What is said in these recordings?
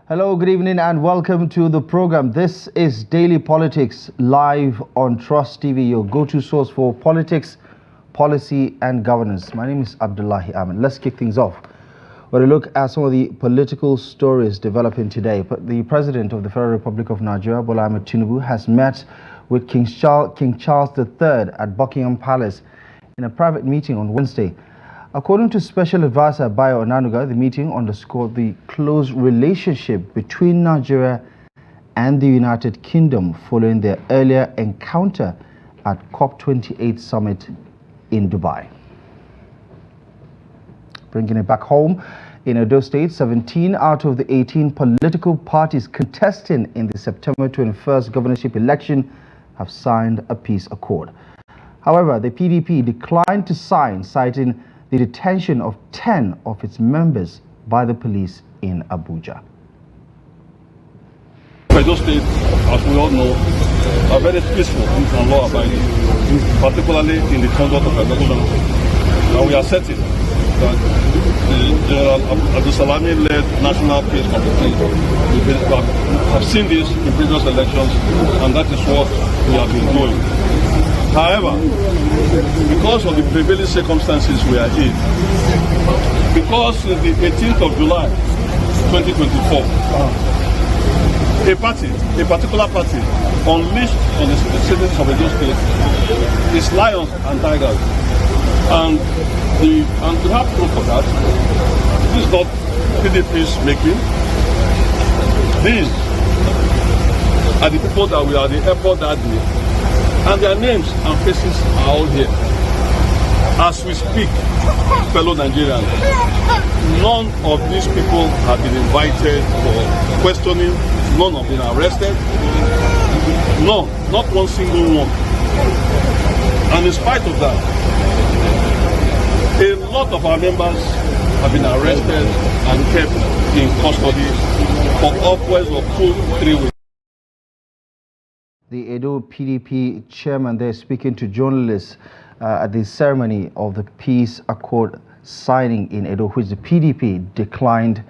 Hello, good evening and welcome to the program. This is Daily Politics live on Trust TV, your go-to source for politics, policy and governance. My name is Abdullahi Ahmed. Let's kick things off with a look at some of the political stories developing today. But the President of the Federal Republic of Nigeria, Ahmed tinubu, has met with King Charles III at Buckingham Palace in a private meeting on Wednesday. According to Special Advisor Bayo Onanuga, the meeting underscored the close relationship between Nigeria and the United Kingdom following their earlier encounter at COP28 summit in Dubai. Bringing it back home, in Edo State, 17 out of the 18 political parties contesting in the September 21st governorship election have signed a peace accord. However, the PDP declined to sign, citing the detention of 10 of its members by the police in Abuja. Edo State, as we all know, are very peaceful and law-abiding, particularly in the conduct of elections. And we are certain that the General Abdullahi-led National Peace Committee have seen this in previous elections, and that is what we have been doing. However, because of the prevailing circumstances we are in, because the 18th of July 2024, a particular party unleashed on the citizens of Edo State is lions and tigers. And we have proof for that. This is not PDP's making. These are the people that we are at the airport that day. And their names and faces are all here. As we speak, fellow Nigerians, none of these people have been invited for questioning, none have been arrested, no, not one single one. And in spite of that, a lot of our members have been arrested and kept in custody for upwards of 2-3 weeks. The Edo PDP chairman there speaking to journalists at the ceremony of the peace accord signing in Edo, which the PDP declined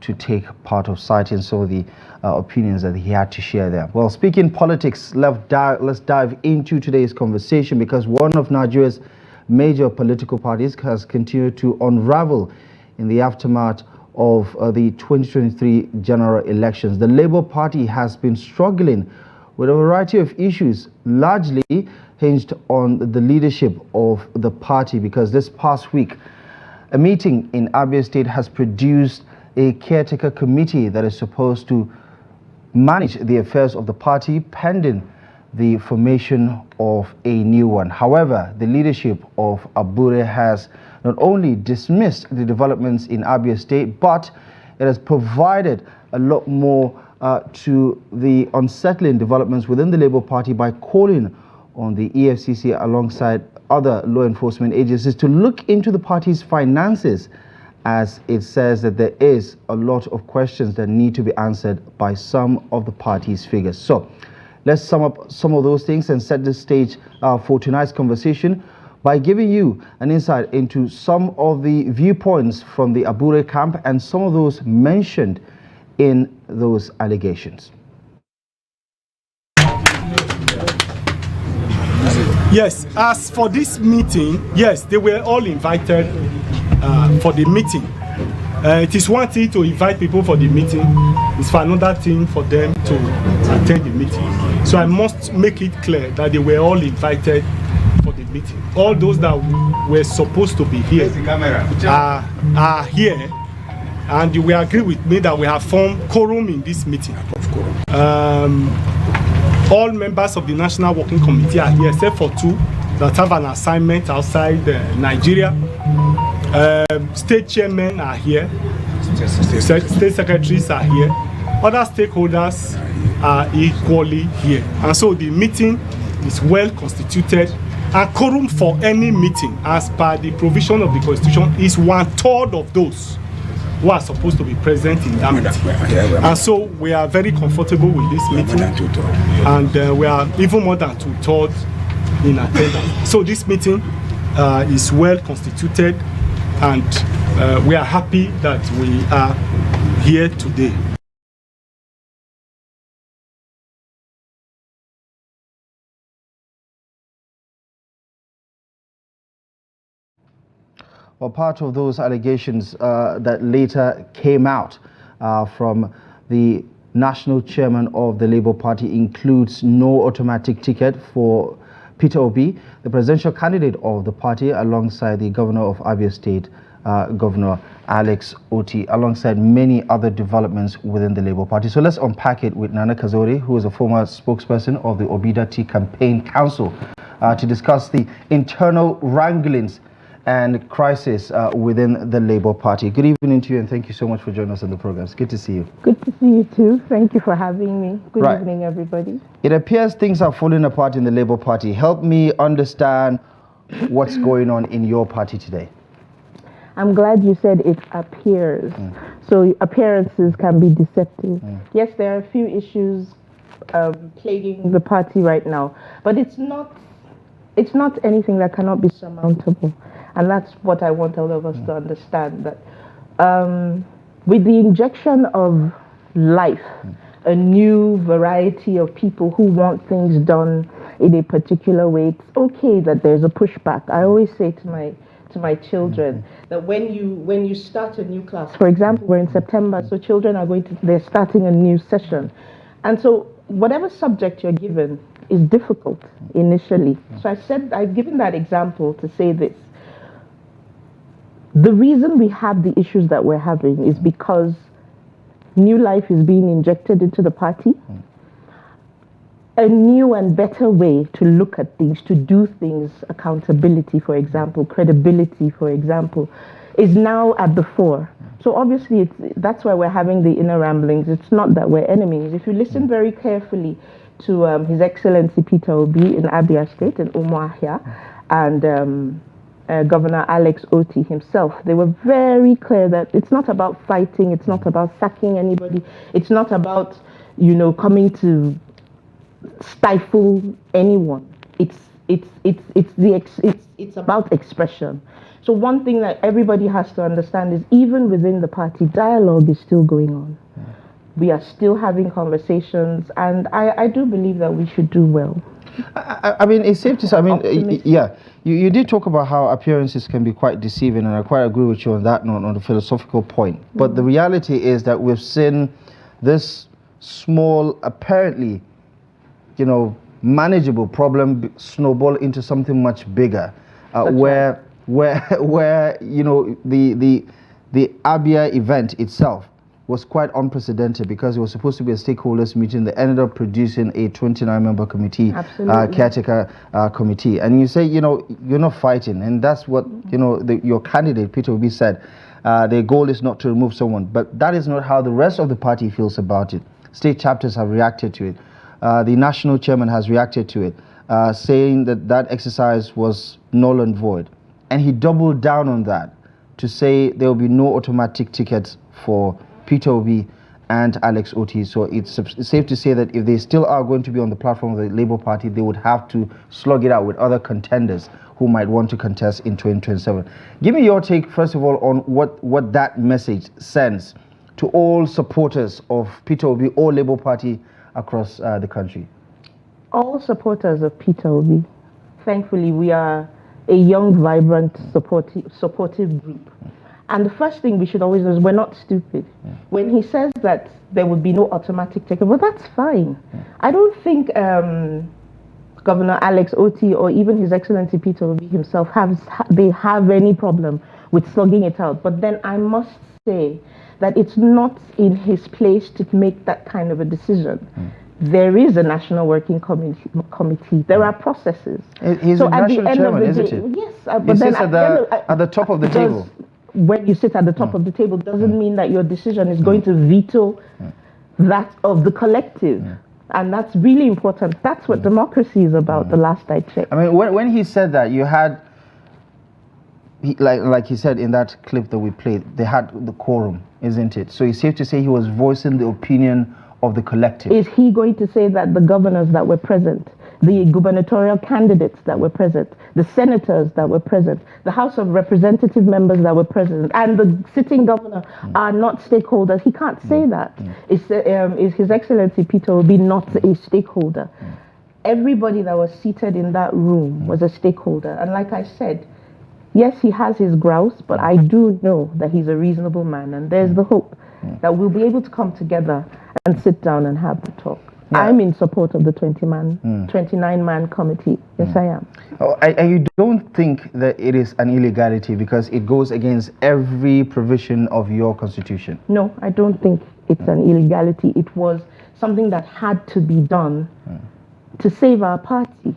to take part of, citing some of the opinions that he had to share there. Well, speaking politics, let's dive into today's conversation, because one of Nigeria's major political parties has continued to unravel in the aftermath of the 2023 general elections. The Labour Party has been struggling with a variety of issues, largely hinged on the leadership of the party, because this past week, a meeting in Abia State has produced a caretaker committee that is supposed to manage the affairs of the party pending the formation of a new one. However, the leadership of Abure has not only dismissed the developments in Abia State, but it has provided a lot more to the unsettling developments within the Labour Party by calling on the EFCC alongside other law enforcement agencies to look into the party's finances, as it says that there is a lot of questions that need to be answered by some of the party's figures. So let's sum up some of those things and set the stage for tonight's conversation by giving you an insight into some of the viewpoints from the Abure camp and some of those mentioned in those allegations. Yes, as for this meeting, yes, they were all invited for the meeting. It is one thing to invite people for the meeting, it's for another thing for them to attend the meeting. So I must make it clear that they were all invited for the meeting. All those that were supposed to be here are here. And you will agree with me that we have formed quorum in this meeting. Of course. All members of the National Working Committee are here, except for 2 that have an assignment outside Nigeria. State chairmen are here. State secretaries are here. Other stakeholders are equally here. And so the meeting is well constituted. And quorum for any meeting, as per the provision of the Constitution, is 1/3 of those who are supposed to be present in that meeting. And so we are very comfortable with this meeting, and we are even more than 2/3 in attendance. So this meeting is well constituted, and we are happy that we are here today. Well, part of those allegations that later came out from the national chairman of the Labour Party includes no automatic ticket for Peter Obi, the presidential candidate of the party, alongside the governor of Abia State, Governor Alex Otti, alongside many other developments within the Labour Party. So let's unpack it with Nana Kazaure, who is a former spokesperson of the Datti Campaign Council, to discuss the internal wranglings and crisis within the Labour Party. Good evening to you, and thank you so much for joining us on the program. It's good to see you. Good to see you too. Thank you for having me. Good evening, everybody. It appears things are falling apart in the Labour Party. Help me understand what's going on in your party today. I'm glad you said it appears. So appearances can be deceptive. Yes, there are a few issues plaguing the party right now, but it's not anything that cannot be surmountable. And that's what I want all of us to understand, that with the injection of life, a new variety of people who want things done in a particular way, it's okay that there's a pushback. I always say to my children that when you start a new class, for example, we're in September, so children are they're starting a new session. And so whatever subject you're given is difficult initially. So I've given that example to say this. The reason we have the issues that we're having is because new life is being injected into the party. A new and better way to look at things, to do things, accountability, for example, credibility, for example, is now at the fore. So obviously, that's why we're having the inner ramblings. It's not that we're enemies. If you listen very carefully to His Excellency Peter Obi in Abia State, in Umuahia, and Governor Alex Otti himself, they were very clear that it's not about fighting, it's not about sacking anybody, it's not about, coming to stifle anyone. It's about expression. So one thing that everybody has to understand is even within the party, dialogue is still going on. We are still having conversations, and I do believe that we should do well. I mean, it's safe to say, you did talk about how appearances can be quite deceiving, and I quite agree with you on that note, on the philosophical point. But the reality is that we've seen this small, apparently, manageable problem snowball into something much bigger, where the Abia event itself was quite unprecedented because it was supposed to be a stakeholders meeting that ended up producing a 29-member committee, caretaker committee. And you say, you're not fighting, and that's what your candidate Peter Obi said. Their goal is not to remove someone, but that is not how the rest of the party feels about it. State chapters have reacted to it. The national chairman has reacted to it, saying that exercise was null and void. And he doubled down on that to say there will be no automatic tickets for Peter Obi and Alex Otti. So it's safe to say that if they still are going to be on the platform of the Labour Party, they would have to slug it out with other contenders who might want to contest in 2027. Give me your take, first of all, on what that message sends to all supporters of Peter Obi or Labour Party across the country. All supporters of Peter Obi, thankfully, we are a young, vibrant, supportive group. And the first thing we should always know is we're not stupid. When he says that there would be no automatic ticket, well, that's fine. I don't think Governor Alex Otti or even His Excellency Peter Obi himself have any problem with slugging it out. But then I must say that it's not in his place to make that kind of a decision. There is a National Working Committee. There are processes. He's a national chairman, isn't it? Yes, but then at the top of the table. When you sit at the top of the table doesn't mean that your decision is going to veto that of the collective. And that's really important. That's what democracy is about, the last I checked. I mean, when he said that, you had, like he said in that clip that we played, they had the quorum, isn't it? So it's safe to say he was voicing the opinion of the collective. Is he going to say that the governors that were present the gubernatorial candidates that were present, the senators that were present, the House of Representative members that were present, and the sitting governor are not stakeholders. He can't say that. Is His Excellency Peter Obi not a stakeholder? Everybody that was seated in that room was a stakeholder. And like I said, yes, he has his grouse, but I do know that he's a reasonable man, and there's the hope that we'll be able to come together and sit down and have the talk. Yeah. I'm in support of the 29-man committee. Yes, I am. Oh, and you don't think that it is an illegality because it goes against every provision of your constitution? No, I don't think it's an illegality. It was something that had to be done to save our party.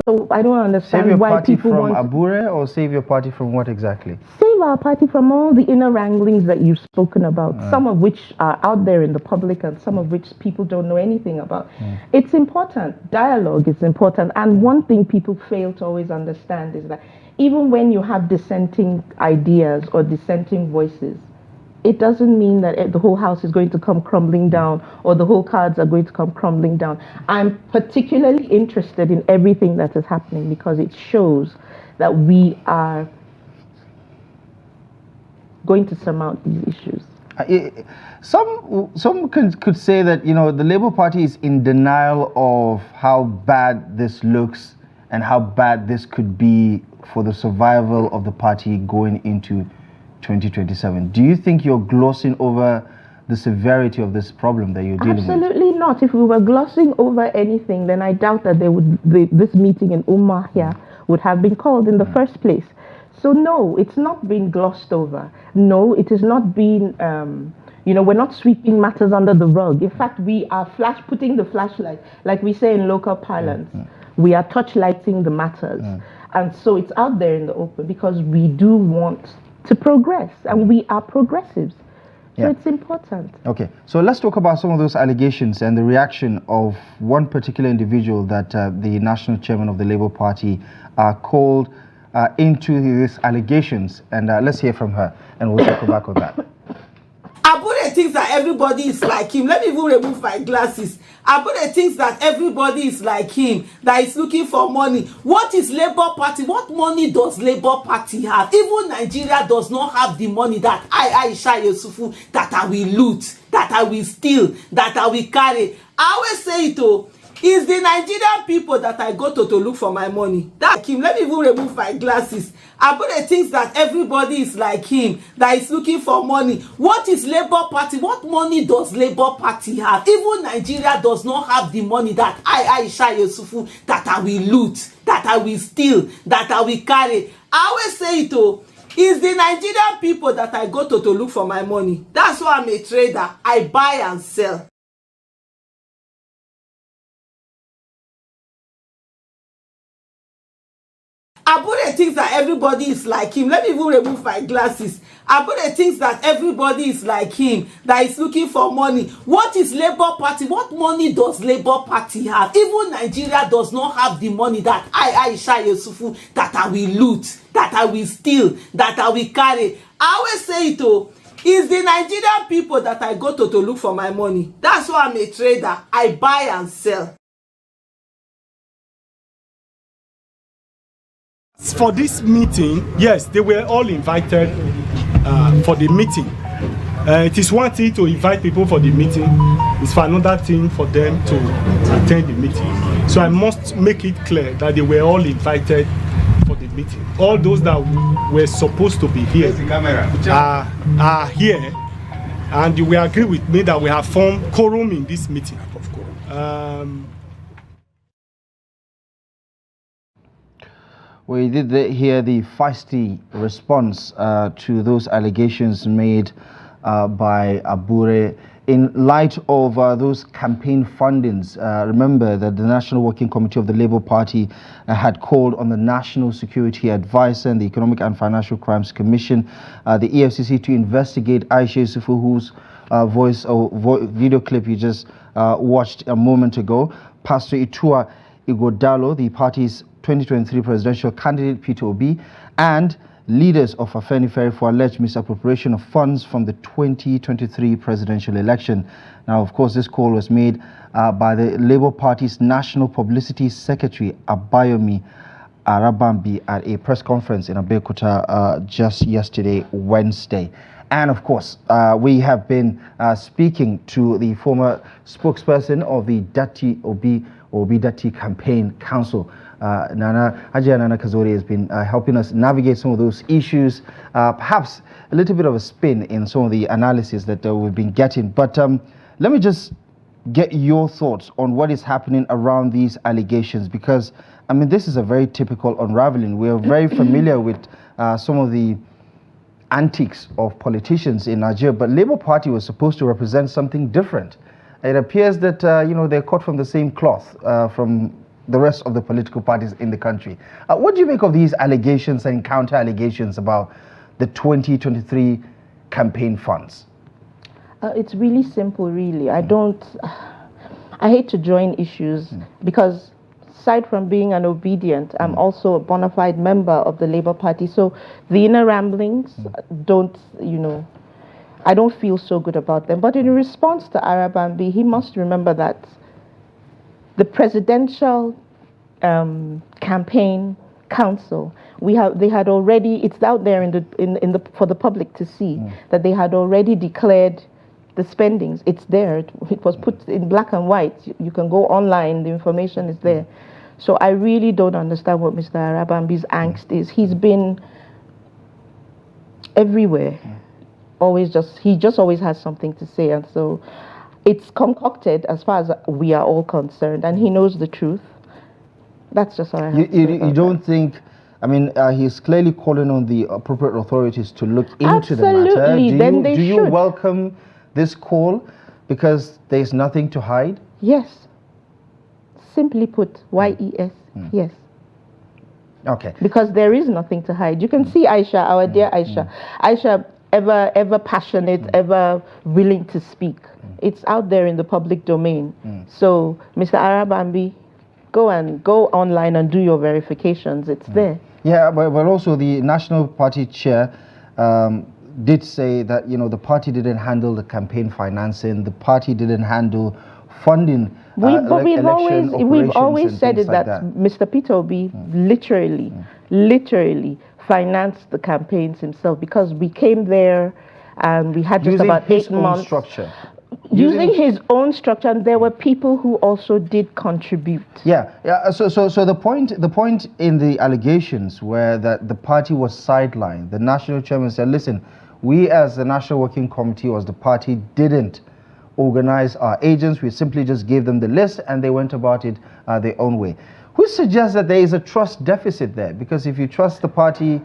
So I don't understand why people want... Save your party from Abure, or save your party from what exactly? Save our party from all the inner wranglings that you've spoken about, some of which are out there in the public and some of which people don't know anything about. It's important. Dialogue is important. And one thing people fail to always understand is that even when you have dissenting ideas or dissenting voices, it doesn't mean that the whole house is going to come crumbling down or the whole cards are going to come crumbling down. I'm particularly interested in everything that is happening because it shows that we are going to surmount these issues. Some could say that, you know, the Labour Party is in denial of how bad this looks and how bad this could be for the survival of the party going into 2027. Do you think you're glossing over the severity of this problem that you're dealing with? Absolutely not. If we were glossing over anything, then I doubt that this meeting in Umuahia would have been called in the first place. So no, it's not been glossed over. No, it is not been, we're not sweeping matters under the rug. In fact, we are putting the flashlight, like we say in local parlance. We are touchlighting the matters. And so it's out there in the open because we do want to progress, and we are progressives. So it's important. Okay, so let's talk about some of those allegations and the reaction of one particular individual that the national chairman of the Labour Party called into these allegations. And let's hear from her, and we'll circle back on that. Abure thinks that everybody is like him. Let me even remove my glasses. Abure thinks that everybody is like him, that is looking for money. What is Labour Party? What money does Labour Party have? Even Nigeria does not have the money that Aisha Yusufu, that I will loot, that I will steal, that I will carry. I always say it, oh. It's the Nigerian people that I go to look for my money. That him. Let me even remove my glasses. Abure thinks that everybody is like him, that is looking for money. What is Labour Party? What money does Labour Party have? Even Nigeria does not have the money that Aisha Yusufu, that I will loot, that I will steal, that I will carry. I always say it, oh. It's the Nigerian people that I go to look for my money. That's why I'm a trader. I buy and sell. Abure thinks that everybody is like him. Let me even remove my glasses. Abure thinks that everybody is like him, that is looking for money. What is Labour Party? What money does Labour Party have? Even Nigeria does not have the money that Aisha Yusufu, that I will loot, that I will steal, that I will carry. I always say it, oh. It's the Nigerian people that I go to look for my money. That's why I'm a trader. I buy and sell. For this meeting, yes, they were all invited for the meeting. It is one thing to invite people for the meeting, it's for another thing for them to attend the meeting. So I must make it clear that they were all invited for the meeting. All those that were supposed to be here are here, and you will agree with me that we have formed quorum in this meeting. Of course. We did hear the feisty response to those allegations made by Abure in light of those campaign fundings. Remember that the National Working Committee of the Labour Party had called on the National Security Advisor and the Economic and Financial Crimes Commission, the EFCC, to investigate Aisha Yusufu, whose video clip you just watched a moment ago, Pastor Itua Igodalo, the party's 2023 presidential candidate Peter Obi, and leaders of Afenifere for alleged misappropriation of funds from the 2023 presidential election. Now, of course, this call was made by the Labour Party's National Publicity Secretary, Abayomi Arabambi, at a press conference in Abeokuta just yesterday, Wednesday. And of course, we have been speaking to the former spokesperson of the Datti Campaign Council. Nana Kazaure has been helping us navigate some of those issues, perhaps a little bit of a spin in some of the analysis that we've been getting. But let me just get your thoughts on what is happening around these allegations, because, I mean, this is a very typical unraveling. We are very familiar with some of the antics of politicians in Nigeria, but Labour Party was supposed to represent something different. It appears that, they're cut from the same cloth from the rest of the political parties in the country. What do you make of these allegations and counter allegations about the 2023 campaign funds? It's really simple, really. I hate to join issues because aside from being an obedient, I'm also a bona fide member of the Labour Party. So the inner ramblings I don't feel so good about them. But in response to Arabambi, he must remember that the Presidential Campaign Council, they had already, it's out there for the public to see, that they had already declared the spendings. It's there. It was put in black and white. You can go online. The information is there. So I really don't understand what Mr. Arabambi's angst is. He's been everywhere. He just always has something to say, and so it's concocted as far as we are all concerned, and he knows the truth. That's just what I have to say. You don't think, I mean, he's clearly calling on the appropriate authorities to look into the matter. Absolutely. Do you welcome this call because there's nothing to hide? Yes. Simply put, YES, yes. Okay. Because there is nothing to hide. You can see Aisha, our dear Aisha. Aisha, ever passionate, ever willing to speak. It's out there in the public domain. So, Mr. Arabambi, go online and do your verifications. It's there. Yeah, but also the National Party chair did say that, the party didn't handle the campaign financing, the party didn't handle funding. We've always said it that Mr. Peter Obi literally financed the campaigns himself, because we came there and we had just about 8 months. Using his own structure, and there were people who also did contribute. Yeah. So the point in the allegations were that the party was sidelined. The national chairman said, "Listen, we as the National Working Committee, or as the party, didn't organize our agents. We simply just gave them the list and they went about it their own way." Who suggests that there is a trust deficit there? Because if you trust the party,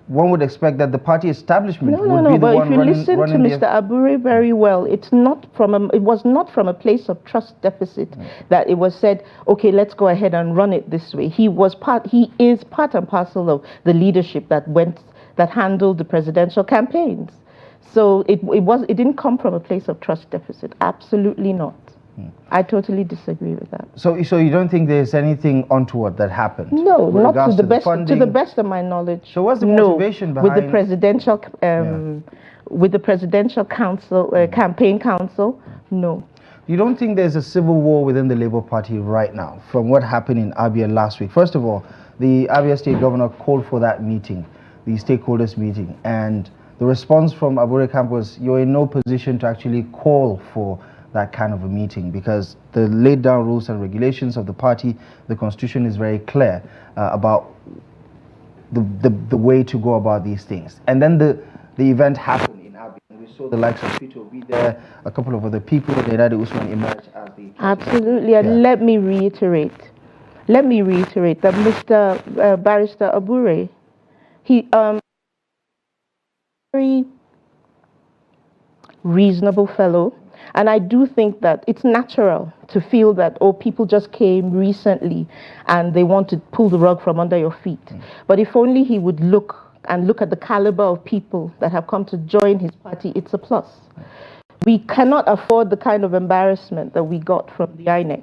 one would expect that the party establishment would be the one running. But if you listen to Mr. Abure very well, it was not from a place of trust deficit that it was said, okay, let's go ahead and run it this way. He is part and parcel of the leadership that handled the presidential campaigns. So it didn't come from a place of trust deficit. Absolutely not. I totally disagree with that. So you don't think there's anything untoward that happened? No, not to the best of my knowledge. So what's the motivation behind? With the presidential council, campaign council, no. You don't think there's a civil war within the Labour Party right now from what happened in Abia last week? First of all, the Abia State Governor called for that meeting, the stakeholders meeting, and the response from Abure Camp was, you're in no position to actually call for that kind of a meeting, because the laid down rules and regulations of the party, the constitution is very clear about the way to go about these things. And then the event happened in Abia. We saw the likes of Peter Obi there, a couple of other people. Nedade Usman emerged as the absolutely. And let me reiterate that Mr. Barrister Abure, he very reasonable fellow. And I do think that it's natural to feel that, people just came recently and they want to pull the rug from under your feet. But if only he would look at the caliber of people that have come to join his party, it's a plus. We cannot afford the kind of embarrassment that we got from the INEC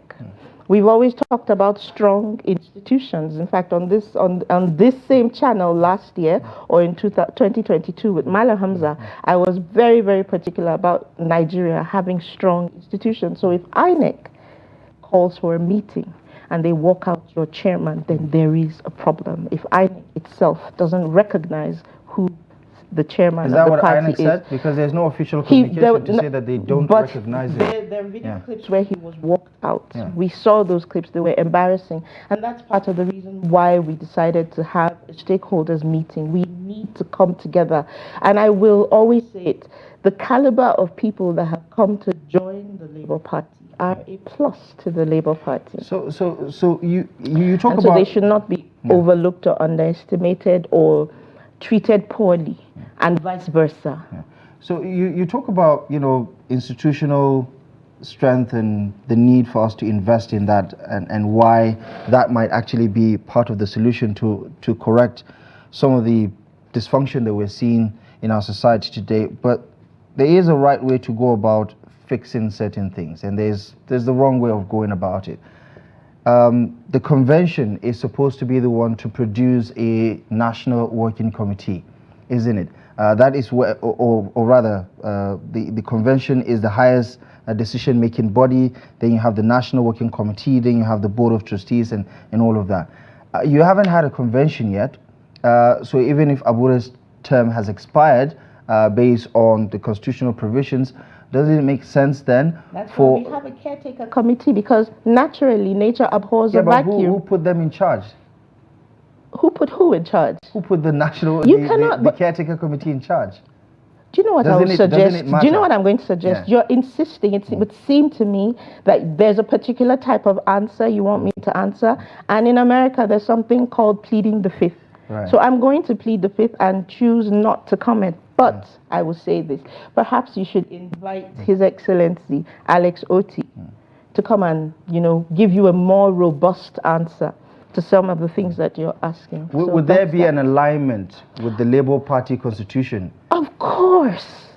We've always talked about strong institutions. In fact, on this same channel last year, or in 2022 with Mala Hamza, I was very, very particular about Nigeria having strong institutions. So if INEC calls for a meeting and they walk out your chairman, then there is a problem. If INEC itself doesn't recognize who the chairman is that of the what party INEC is. said? Because there's no official communication to say that they don't recognize it. There are video clips where he was walked out. Yeah. We saw those clips. They were embarrassing. And that's part of the reason why we decided to have a stakeholders meeting. We need to come together. And I will always say it, the caliber of people that have come to join the Labour Party are a plus to the Labour Party. So you talk about... So they should not be overlooked or underestimated or treated poorly, and vice versa. Yeah. So you talk about, institutional strength and the need for us to invest in that, and why that might actually be part of the solution to correct some of the dysfunction that we're seeing in our society today. But there is a right way to go about fixing certain things, and there's the wrong way of going about it. The convention is supposed to be the one to produce a national working committee, isn't it? That is where, or rather, the convention is the highest decision-making body. Then you have the national working committee. Then you have the board of trustees and all of that. You haven't had a convention yet, so even if Abure's term has expired based on the constitutional provisions, doesn't it make sense then? That's why we have a caretaker committee, because naturally nature abhors a but vacuum. Who put them in charge? Who put who in charge? Who put the the caretaker committee in charge? Do you know what I would suggest? Do you know what I'm going to suggest? Yeah. You're insisting. It would seem to me that there's a particular type of answer you want me to answer. And in America, there's something called pleading the fifth. Right. So I'm going to plead the fifth and choose not to comment. But I will say this. Perhaps you should invite His Excellency Alex Oti to come and, give you a more robust answer to some of the things that you're asking. Would there be an alignment with the Labour Party constitution? Of course.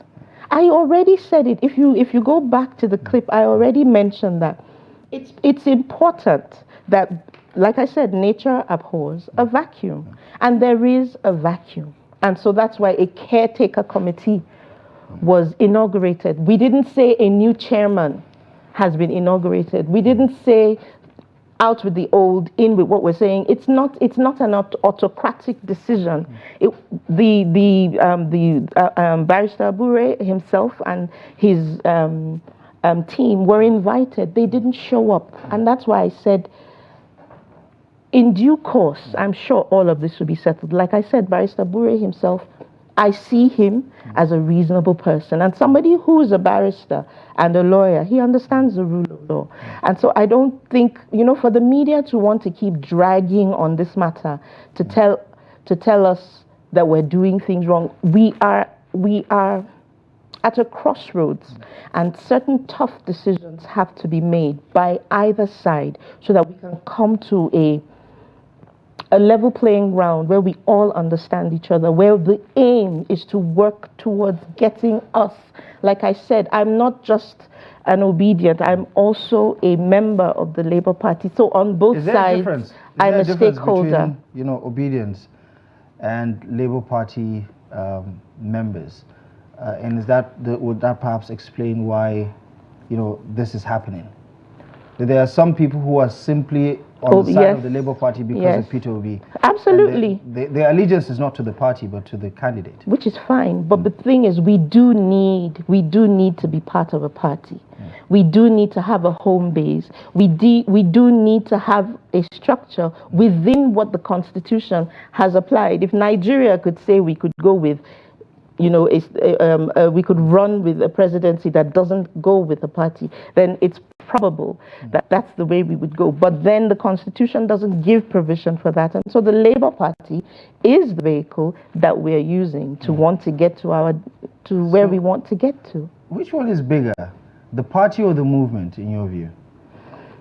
I already said it. If you go back to the clip, I already mentioned that. It's important that, like I said, nature abhors a vacuum. And there is a vacuum. And so that's why a caretaker committee was inaugurated. We didn't say a new chairman has been inaugurated. We didn't say out with the old, in with what we're saying. It's not an autocratic decision. Barrister Abure himself and his team were invited. They didn't show up. And that's why I said, in due course, I'm sure all of this will be settled. Like I said, Barrister Bure himself, I see him as a reasonable person and somebody who is a barrister and a lawyer. He understands the rule of law. And so I don't think, for the media to want to keep dragging on this matter, to tell us that we're doing things wrong, we are at a crossroads, and certain tough decisions have to be made by either side so that we can come to a level playing ground where we all understand each other, where the aim is to work towards getting us. Like I said, I'm not just an obedient, I'm also a member of the Labour Party. So on both sides, I'm a stakeholder. Between, obedience and Labour Party members, and would that perhaps explain why, this is happening? There are some people who are simply on the side of the Labour Party because of Peter Obi. Absolutely. Their allegiance is not to the party but to the candidate. Which is fine. But the thing is, we do need to be part of a party. We do need to have a home base. We do need to have a structure within what the Constitution has applied. If Nigeria could say we could go with we could run with a presidency that doesn't go with a party, then it's probable that that's the way we would go. But then the Constitution doesn't give provision for that. And so the Labour Party is the vehicle that we're using to want to get to where we want to get to. Which one is bigger, the party or the movement, in your view?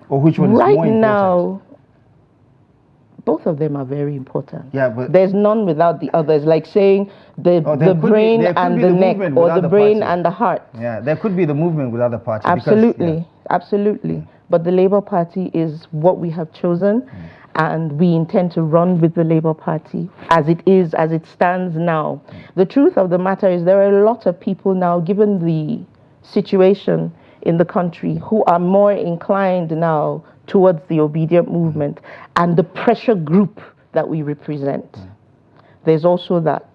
Or which one is more important? Right now, both of them are very important. Yeah, but there's none without the other. It's like saying the brain and the neck, or the brain and the heart. Yeah, there could be the movement without the party. Absolutely, absolutely. but the Labour Party is what we have chosen, and we intend to run with the Labour Party as it stands now. The truth of the matter is there are a lot of people now, given the situation in the country, who are more inclined now towards the obedient movement and the pressure group that we represent. There's also that.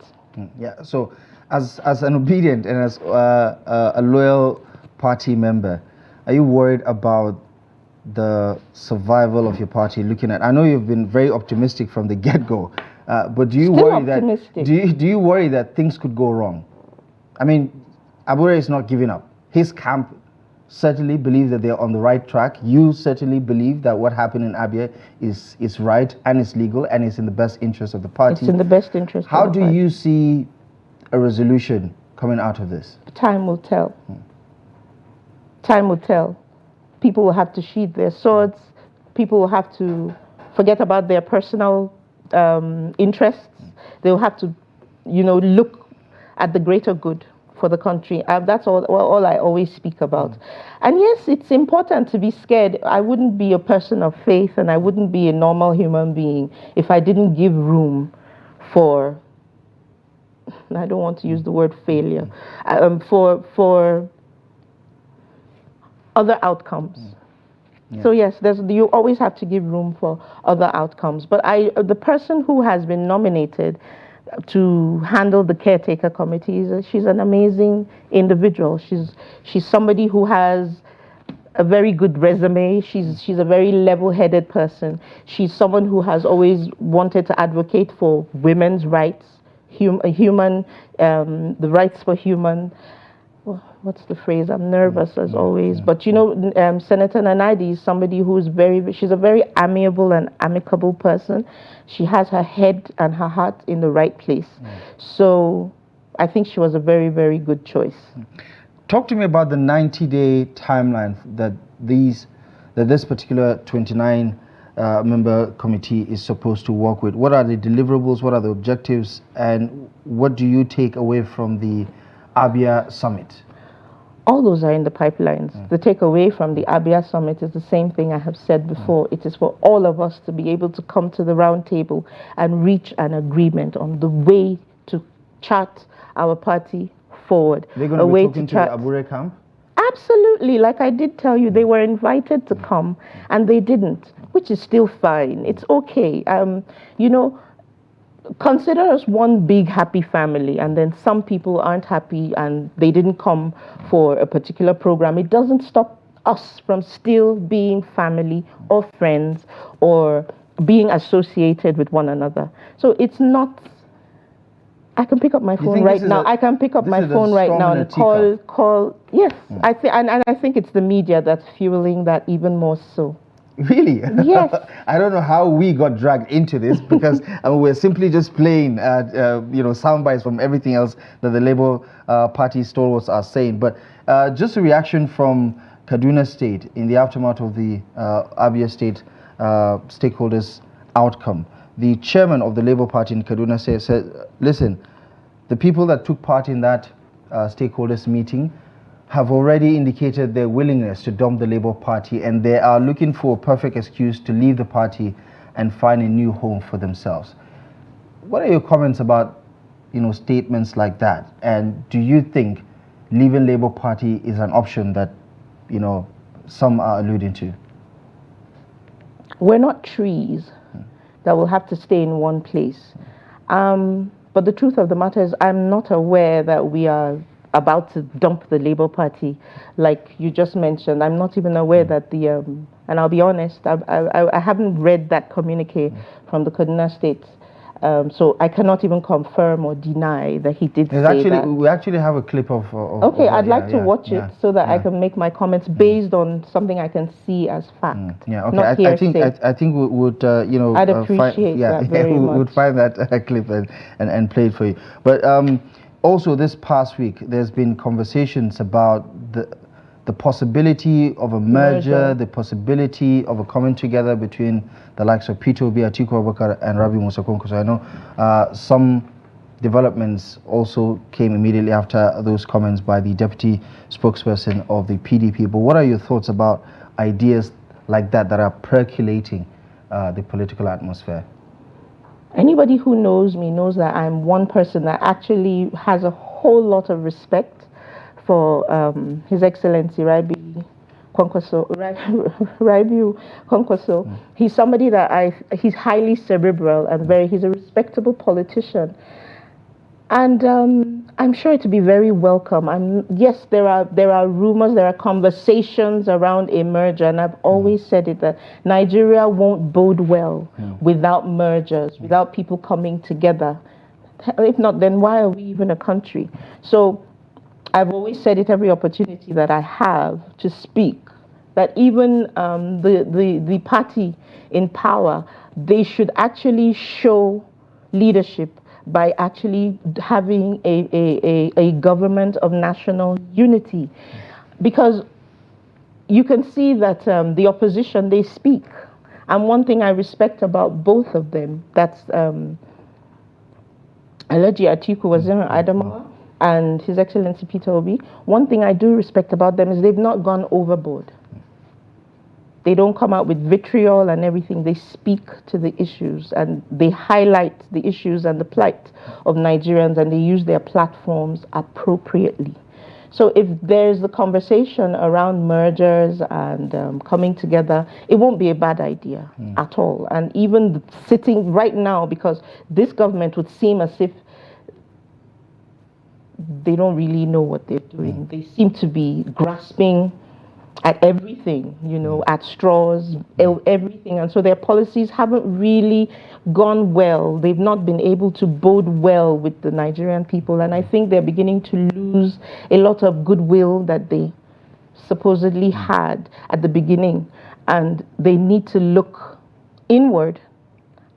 Yeah, so as an obedient and as a loyal party member, are you worried about the survival of your party? Looking at, I know you've been very optimistic from the get-go, but do you worry that things could go wrong? I mean, Abure is not giving up. His camp certainly believes that they're on the right track. You certainly believe that what happened in Abia is right and is legal and is in the best interest of the party. It's in the best interest How of the do party. you see a resolution coming out of this? Time will tell. Time will tell. People will have to sheathe their swords. People will have to forget about their personal interests. They will have to, look at the greater good for the country. That's all I always speak about. And yes, it's important to be scared. I wouldn't be a person of faith and I wouldn't be a normal human being if I didn't give room for, I don't want to use the word failure, for other outcomes. Yeah. So yes, you always have to give room for other outcomes. But the person who has been nominated to handle the caretaker committee, she's an amazing individual. She's somebody who has a very good resume. She's a very level-headed person. She's someone who has always wanted to advocate for women's rights, the rights for human. What's the phrase? I'm nervous as always. But Senator Nanadi is somebody she's a very amiable and amicable person. She has her head and her heart in the right place. So I think she was a very, very good choice. Talk to me about the 90-day timeline that this particular 29 member committee is supposed to work with. What are the deliverables? What are the objectives? And what do you take away from the Abia Summit? All those are in the pipelines. The takeaway from the Abia Summit is the same thing I have said before. It is for all of us to be able to come to the round table and reach an agreement on the way to chart our party forward. They're going to be talking to the Abure camp? Absolutely. Like I did tell you, they were invited to come and they didn't, which is still fine. It's okay. Consider us one big happy family, and then some people aren't happy and they didn't come for a particular program. It doesn't stop us from still being family or friends or being associated with one another. So it's not, I can pick up my phone right now. I can pick up my phone right now and call. Yes, I think, and I think it's the media that's fueling that even more so. Really? Yes. I don't know how we got dragged into this because we're simply just playing, sound bites from everything else that the Labour Party stalwarts are saying. But just a reaction from Kaduna State in the aftermath of the Abia State stakeholders' outcome. The chairman of the Labour Party in Kaduna said, listen, the people that took part in that stakeholders meeting have already indicated their willingness to dump the Labour Party, and they are looking for a perfect excuse to leave the party and find a new home for themselves. What are your comments about, statements like that? And do you think leaving Labour Party is an option that, some are alluding to? We're not trees that will have to stay in one place. But the truth of the matter is I'm not aware that we are about to dump the Labour Party, like you just mentioned. I'm not even aware that and I'll be honest, I haven't read that communique from the Kaduna State, so I cannot even confirm or deny that he did say that. We actually have a clip of okay, I'd like to watch it so that I can make my comments based on something I can see as fact. Yeah, okay. I think we would, I'd appreciate that very much. We would find that clip and play it for you. But also, this past week, there's been conversations about the possibility of a merger, the possibility of a coming together between the likes of Peter Obi, Atiku Abubakar, and Rabi Musa Kwankwaso. So I know some developments also came immediately after those comments by the deputy spokesperson of the PDP. But what are your thoughts about ideas like that are percolating the political atmosphere? Anybody who knows me knows that I'm one person that actually has a whole lot of respect for His Excellency Rabiu Kwankwaso. He's somebody that he's highly cerebral and he's a respectable politician. And I'm sure it will be very welcome. Yes, there are rumors, there are conversations around a merger, and I've always said it that Nigeria won't bode well without mergers, without people coming together. If not, then why are we even a country? So I've always said it every opportunity that I have to speak, that even the party in power, they should actually show leadership by actually having a government of national unity. Because you can see that the opposition, they speak. And one thing I respect about both of them, that's Alhaji Atiku Waziri Adamawa and His Excellency Peter Obi, one thing I do respect about them is they've not gone overboard. They don't come out with vitriol and everything. They speak to the issues and they highlight the issues and the plight of Nigerians, and they use their platforms appropriately. So if there's a conversation around mergers and coming together, it won't be a bad idea at all. And even sitting right now, because this government would seem as if they don't really know what they're doing. They seem to be grasping at everything, at straws, everything. And so their policies haven't really gone well. They've not been able to bode well with the Nigerian people. And I think they're beginning to lose a lot of goodwill that they supposedly had at the beginning. And they need to look inward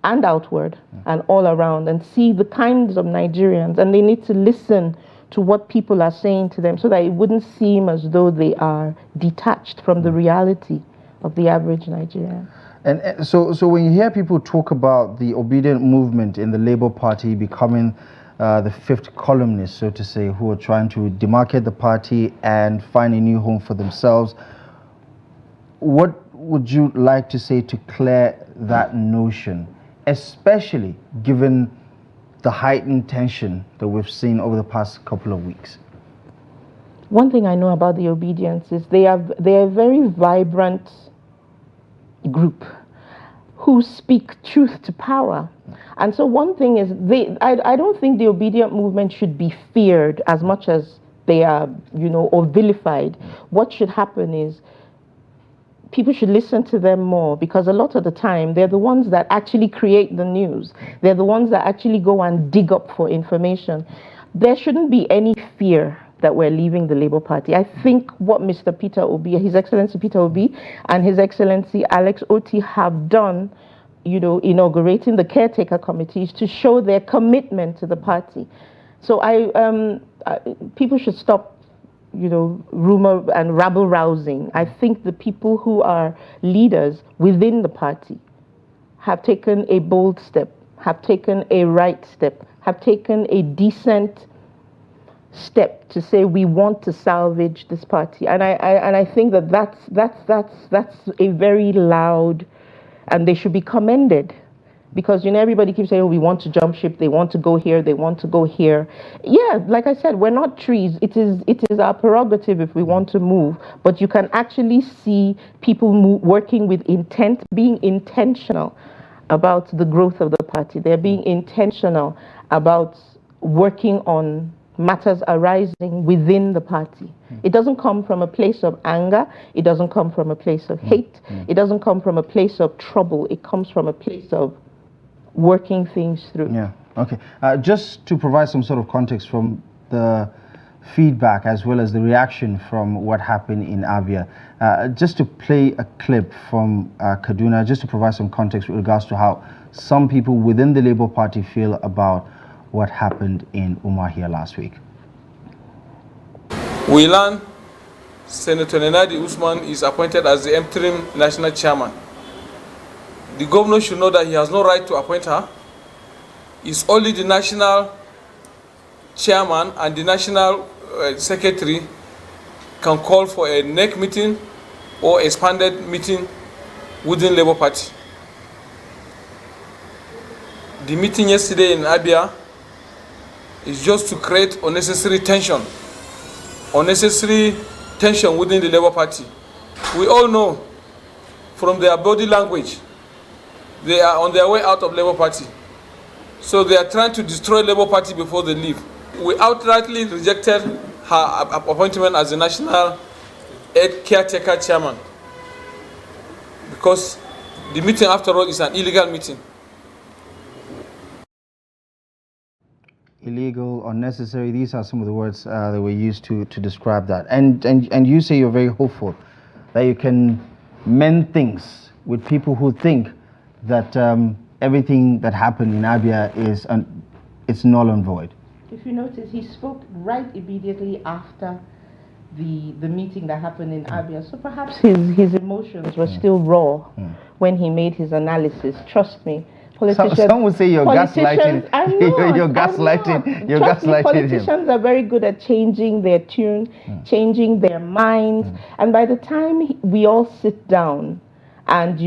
and outward and all around and see the kinds of Nigerians. And they need to listen to what people are saying to them so that it wouldn't seem as though they are detached from the reality of the average Nigerian. And so when you hear people talk about the obedient movement in the Labour Party becoming the fifth columnist, so to say, who are trying to demarcate the party and find a new home for themselves, what would you like to say to clear that notion, especially given the heightened tension that we've seen over the past couple of weeks? One thing I know about the Obedience is they are a very vibrant group who speak truth to power. And so one thing is, I don't think the Obedient movement should be feared as much as they are, or vilified. What should happen is people should listen to them more, because a lot of the time they're the ones that actually create the news. They're the ones that actually go and dig up for information. There shouldn't be any fear that we're leaving the Labour Party. I think what Mr. Peter Obi, His Excellency Peter Obi and His Excellency Alex Oti have done, inaugurating the caretaker committees to show their commitment to the party. So people should stop rumor and rabble rousing. I think the people who are leaders within the party have taken a bold step, have taken a right step, have taken a decent step to say we want to salvage this party. And I think that's a very loud, and they should be commended. Because everybody keeps saying, we want to jump ship, they want to go here, they want to go here. Yeah, like I said, we're not trees. It is our prerogative if we want to move. But you can actually see people working with intent, being intentional about the growth of the party. They're being intentional about working on matters arising within the party. It doesn't come from a place of anger. It doesn't come from a place of hate. It doesn't come from a place of trouble. It comes from a place of working things through. Yeah, okay. Just to provide some sort of context from the feedback as well as the reaction from what happened in Abia, just to play a clip from Kaduna, just to provide some context with regards to how some people within the Labour Party feel about what happened in Umuahia last week. We learn Senator Nenadi Usman is appointed as the interim national chairman. The governor should know that he has no right to appoint her. It's only the national chairman and the national secretary can call for a NEC meeting or expanded meeting within Labour Party. The meeting yesterday in Abia is just to create unnecessary tension within the Labour Party. We all know from their body language, they are on their way out of Labour Party. So they are trying to destroy Labour Party before they leave. We outrightly rejected her appointment as the National Caretaker Chairman because the meeting, after all, is an illegal meeting. Illegal, unnecessary, these are some of the words that were used to describe that. And you say you're very hopeful that you can mend things with people who think that everything that happened in Abia is it's null and void. If you notice, he spoke right immediately after the meeting that happened in Abia. So perhaps his emotions were still raw when he made his analysis. Trust me. Some would say you're gaslighting. You're gaslighting. You're Trust me, gaslighting politicians are very good at changing their tune, changing their minds, and by the time we all sit down, and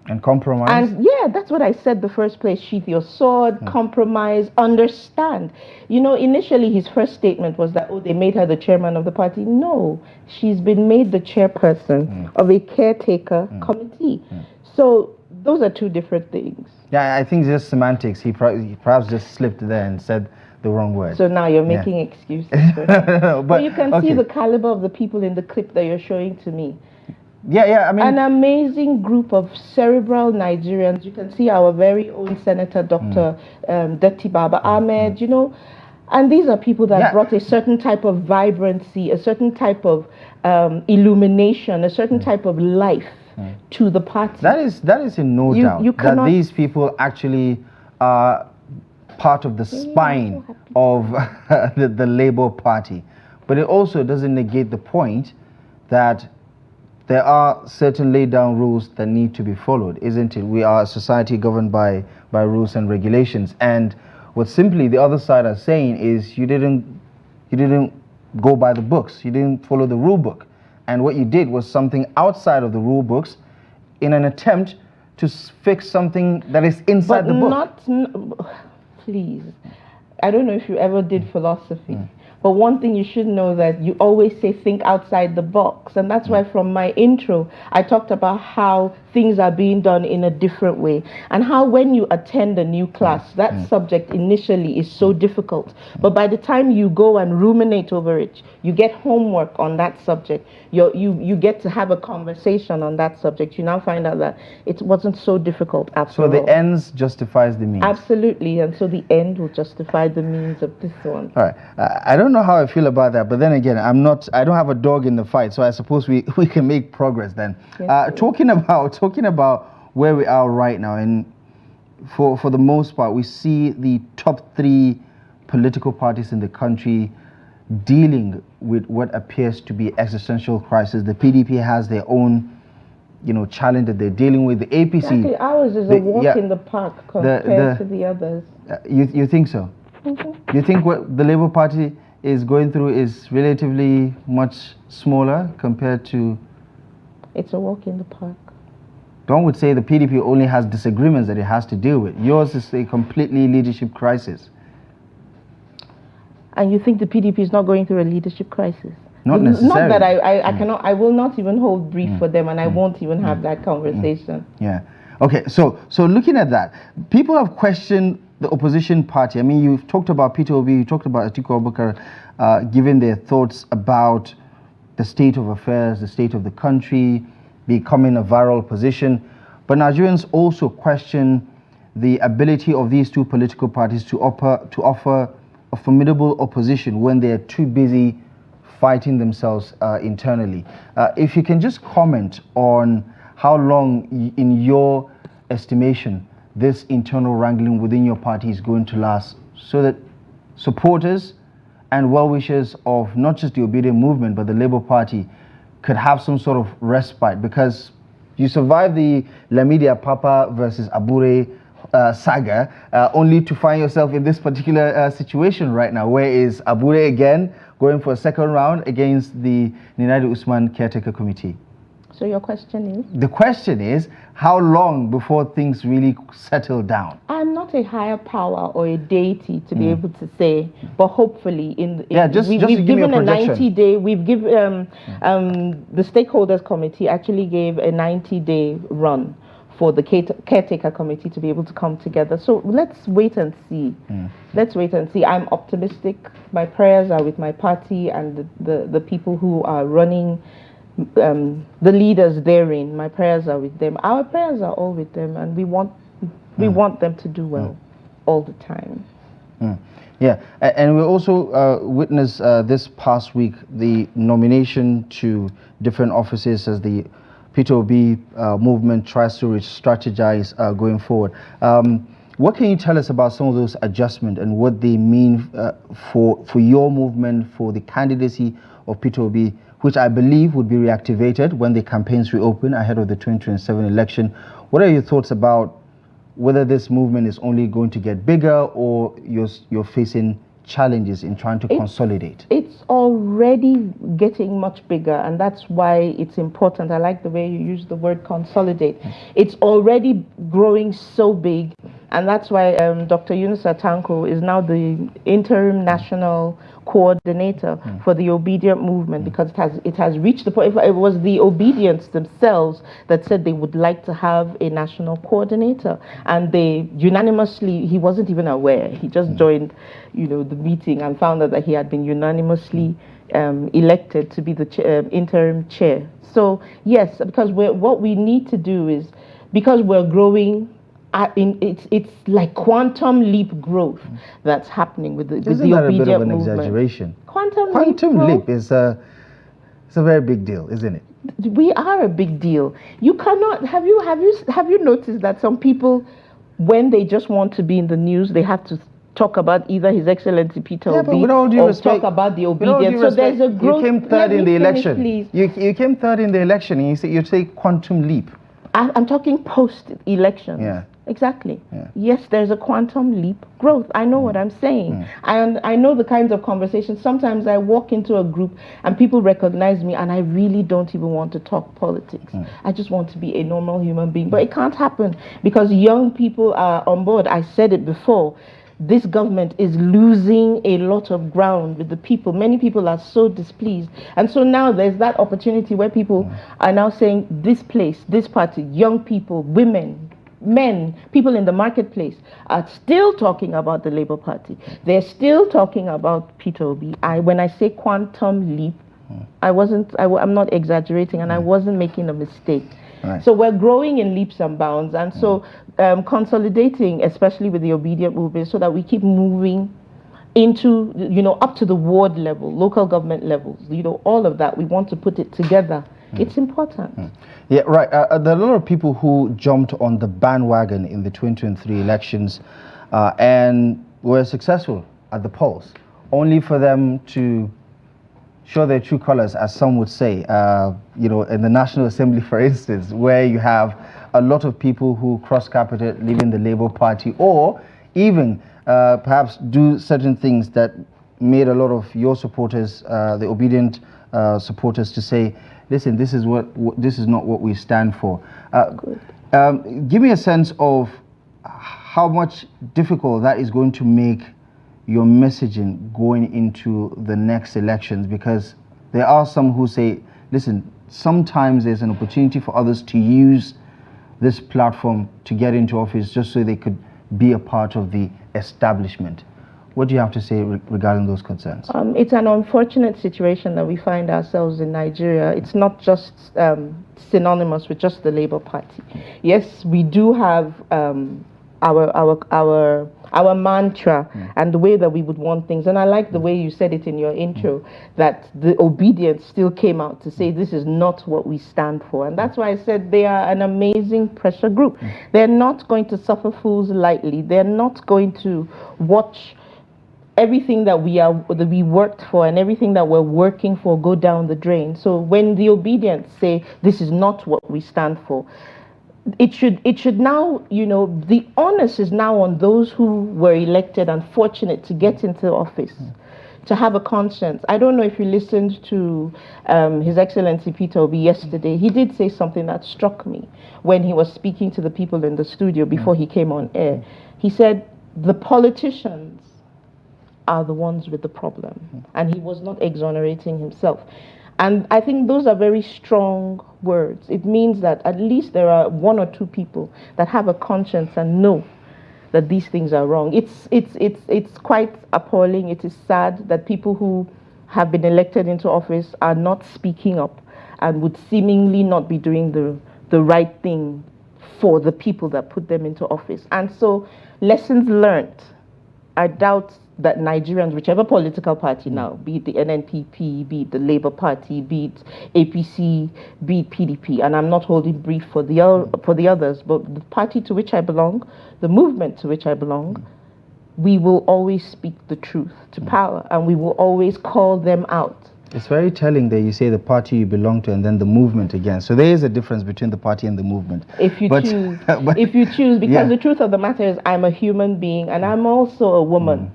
and compromise. And yeah, that's what I said the first place. Sheath your sword, compromise, understand. Initially his first statement was that, they made her the chairman of the party. No, she's been made the chairperson of a caretaker committee. So those are two different things. Yeah, I think it's just semantics. He perhaps just slipped there and said the wrong word. So now you're making excuses for him. No, but you can see the caliber of the people in the clip that you're showing to me. Yeah, I mean... An amazing group of cerebral Nigerians. You can see our very own Senator Dr. Datti Ahmed, and these are people that brought a certain type of vibrancy, a certain type of illumination, a certain type of life to the party. That is in no doubt that these people actually are part of the spine of the Labour Party. But it also doesn't negate the point that there are certain laid down rules that need to be followed, isn't it? We are a society governed by rules and regulations. And what simply the other side are saying is you didn't go by the books. You didn't follow the rule book. And what you did was something outside of the rule books in an attempt to fix something that is inside the book. Please, I don't know if you ever did philosophy, but one thing you should know that you always say think outside the box. And that's why from my intro, I talked about how things are being done in a different way, and how when you attend a new class, that subject initially is so difficult, but by the time you go and ruminate over it, you get homework on that subject, you get to have a conversation on that subject, you now find out that it wasn't so difficult after all. So the ends justifies the means. Absolutely, and so the end will justify the means of this one. All right, I don't know how I feel about that, but then again, I don't have a dog in the fight, so I suppose we can make progress then. Yes, Talking about where we are right now, and for the most part, we see the top 3 political parties in the country dealing with what appears to be existential crisis. The PDP has their own, challenge that they're dealing with. The APC, exactly. Ours is a walk in the park compared to the others. You think so? You think what the Labour Party is going through is relatively much smaller compared to? It's a walk in the park. One would say the PDP only has disagreements that it has to deal with. Yours is a completely leadership crisis. And you think the PDP is not going through a leadership crisis? Not necessarily. Not that I will not even hold brief for them, and I won't even have that conversation. Yeah. Okay, so looking at that, people have questioned the opposition party. I mean, you've talked about Peter Obi, you talked about Atiku Abubakar giving their thoughts about the state of affairs, the state of the country, becoming a viral position. But Nigerians also question the ability of these two political parties to offer a formidable opposition when they're too busy fighting themselves internally. If you can just comment on how long, in your estimation, this internal wrangling within your party is going to last, so that supporters and well-wishers of not just the Obedient movement but the Labour Party could have some sort of respite, because you survived the Lamidi Papa versus Abure saga, only to find yourself in this particular situation right now, where is Abure again going for a second round against the Ninadi Usman Caretaker Committee. So your question is? The question is, how long before things really settle down? I'm not a higher power or a deity to be able to say, but hopefully just we've give me a given a projection. 90-day. We've given the stakeholders committee actually gave a 90-day run for the caretaker committee to be able to come together. So let's wait and see. Let's wait and see. I'm optimistic. My prayers are with my party and the people who are running, the leaders therein. My prayers are with them. Our prayers are all with them, and we want them to do well all the time. Yeah, and we also witnessed this past week the nomination to different offices as the P2B movement tries to strategize going forward. What can you tell us about some of those adjustments and what they mean for your movement, for the candidacy of P2B, which I believe would be reactivated when the campaigns reopen ahead of the 2027 election? What are your thoughts about whether this movement is only going to get bigger or you're facing challenges in trying to consolidate? It's already getting much bigger, and that's why it's important. I like the way you use the word consolidate. It's already growing so big, and that's why Dr. Yunusa Tanko is now the interim national coordinator for the obedient movement, because it has reached the point. It was the obedients themselves that said they would like to have a national coordinator, and they unanimously, he wasn't even aware, he just joined the meeting and found out that he had been unanimously elected to be the interim chair. So yes, because what we need to do is, because we're growing, it's like quantum leap growth that's happening with the Isn't that obedient a bit of an movement. exaggeration? Quantum leap is a very big deal, isn't it? We are a big deal. You cannot have you noticed that some people, when they just want to be in the news, they have to talk about either His Excellency Peter Obi or talk about the obedience. So there's a growth. You came third in the election. Please. You came third in the election, and you say quantum leap. I'm talking post-election. Yeah. Exactly. Yeah. Yes, there's a quantum leap growth. I know what I'm saying. I know the kinds of conversations. Sometimes I walk into a group and people recognize me, and I really don't even want to talk politics. I just want to be a normal human being. But it can't happen because young people are on board. I said it before. This government is losing a lot of ground with the people. Many people are so displeased. And so now there's that opportunity where people are now saying this place, this party, young people, women, men, people in the marketplace are still talking about the Labour Party. They're still talking about Peter Obi. When I say quantum leap, I'm not exaggerating, and I wasn't making a mistake. Right. So we're growing in leaps and bounds, and so consolidating, especially with the obedient movement, so that we keep moving into, up to the ward level, local government levels, all of that. We want to put it together. It's important. Yeah, right. There are a lot of people who jumped on the bandwagon in the 2023 elections and were successful at the polls, only for them to show their true colors, as some would say, in the National Assembly, for instance, where you have a lot of people who cross-carpeted leaving the Labour Party, or even perhaps do certain things that made a lot of your supporters, the obedient supporters, to say, listen, this is not what we stand for. Give me a sense of how much difficult that is going to make your messaging going into the next elections, because there are some who say, listen, sometimes there's an opportunity for others to use this platform to get into office just so they could be a part of the establishment. What do you have to say regarding those concerns? It's an unfortunate situation that we find ourselves in Nigeria. It's not just synonymous with just the Labour Party. Yes, we do have our mantra and the way that we would want things. And I like the way you said it in your intro, that the obedience still came out to say this is not what we stand for. And that's why I said they are an amazing pressure group. They're not going to suffer fools lightly. They're not going to watch everything that we worked for and everything that we're working for go down the drain. So when the obedience say this is not what we stand for, it should now, the onus is now on those who were elected and fortunate to get into office to have a conscience. I don't know if you listened to His Excellency Peter Obi yesterday. He did say something that struck me when he was speaking to the people in the studio before he came on air. He said, the politicians are the ones with the problem. And he was not exonerating himself. And I think those are very strong words. It means that at least there are one or two people that have a conscience and know that these things are wrong. It's quite appalling. It is sad that people who have been elected into office are not speaking up and would seemingly not be doing the right thing for the people that put them into office. And so, lessons learned. I doubt that Nigerians, whichever political party now, be it the NNPP, be it the Labour Party, be it APC, be it PDP, and I'm not holding brief for the others, but the party to which I belong, the movement to which I belong, we will always speak the truth to power, and we will always call them out. It's very telling that you say the party you belong to and then the movement again. So there is a difference between the party and the movement. If you choose, if you choose, because the truth of the matter is I'm a human being and I'm also a woman.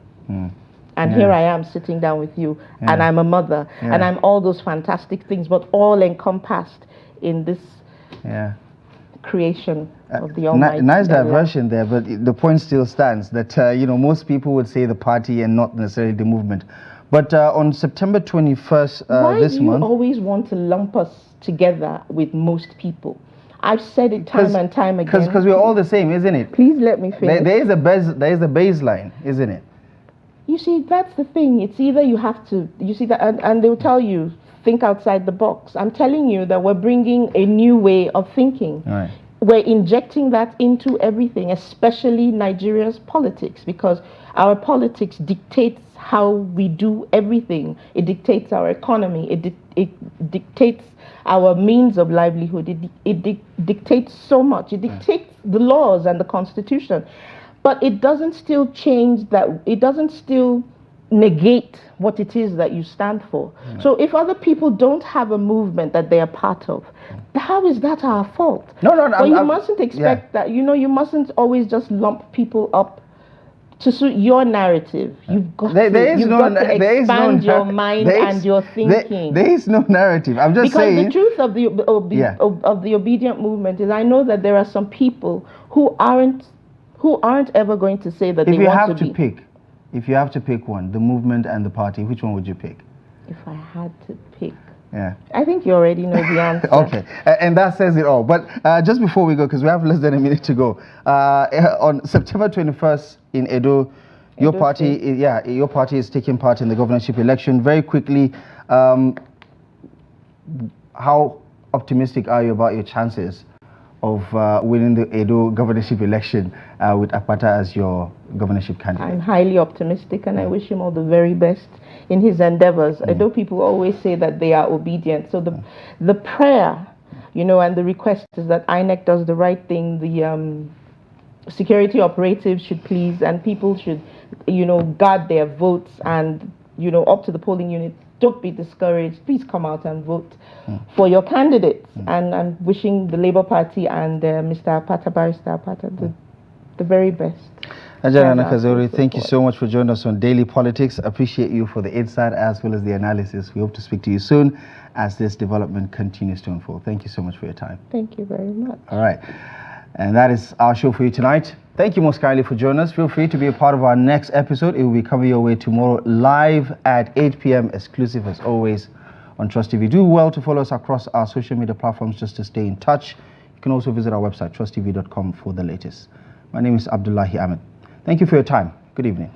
And here I am sitting down with you, and I'm a mother, and I'm all those fantastic things, but all encompassed in this creation of the Almighty. Nice diversion there, but the point still stands that most people would say the party and not necessarily the movement. But on September 21st this month... Why do you always want to lump us together with most people? I've said it time and time again. Because we're all the same, isn't it? Please let me finish. There is a baseline, isn't it? You see, that's the thing. It's either you have to... You see, that, and they'll tell you, think outside the box. I'm telling you that we're bringing a new way of thinking. Right. We're injecting that into everything, especially Nigeria's politics, because our politics dictates how we do everything. It dictates our economy. It dictates our means of livelihood. It dictates so much. It dictates the laws and the Constitution. But it doesn't still change that. It doesn't still negate what it is that you stand for. So if other people don't have a movement that they are part of, how is that our fault? No. But you mustn't expect that. You mustn't always just lump people up to suit your narrative. You've got to expand your mind and your thinking. There is no narrative. I'm just saying. Because the truth of the obedient movement is, I know that there are some people who aren't ever going to say that they want to be. If you have to pick one, the movement and the party, which one would you pick? If I had to pick, I think you already know the answer. Okay, and that says it all. But just before we go, because we have less than a minute to go, on September 21st in Edo, your party is taking part in the governorship election. Very quickly, how optimistic are you about your chances of winning the Edo governorship election with Akpata as your governorship candidate? I'm highly optimistic, and I wish him all the very best in his endeavors. Edo people always say that they are obedient. So the prayer, and the request is that INEC does the right thing. The security operatives should please, and people should, guard their votes, and, up to the polling unit. Don't be discouraged. Please come out and vote for your candidates. And I'm wishing the Labour Party and Mr. Apata, Barrister Apata, the very best. Ajahn Kazaure, thank you so much for joining us on Daily Politics. Appreciate you for the insight as well as the analysis. We hope to speak to you soon as this development continues to unfold. Thank you so much for your time. Thank you very much. All right. And that is our show for you tonight. Thank you most kindly for joining us. Feel free to be a part of our next episode. It will be coming your way tomorrow live at 8 p.m. exclusive as always on Trust TV. Do well to follow us across our social media platforms just to stay in touch. You can also visit our website, trusttv.com, for the latest. My name is Abdullahi Ahmed. Thank you for your time. Good evening.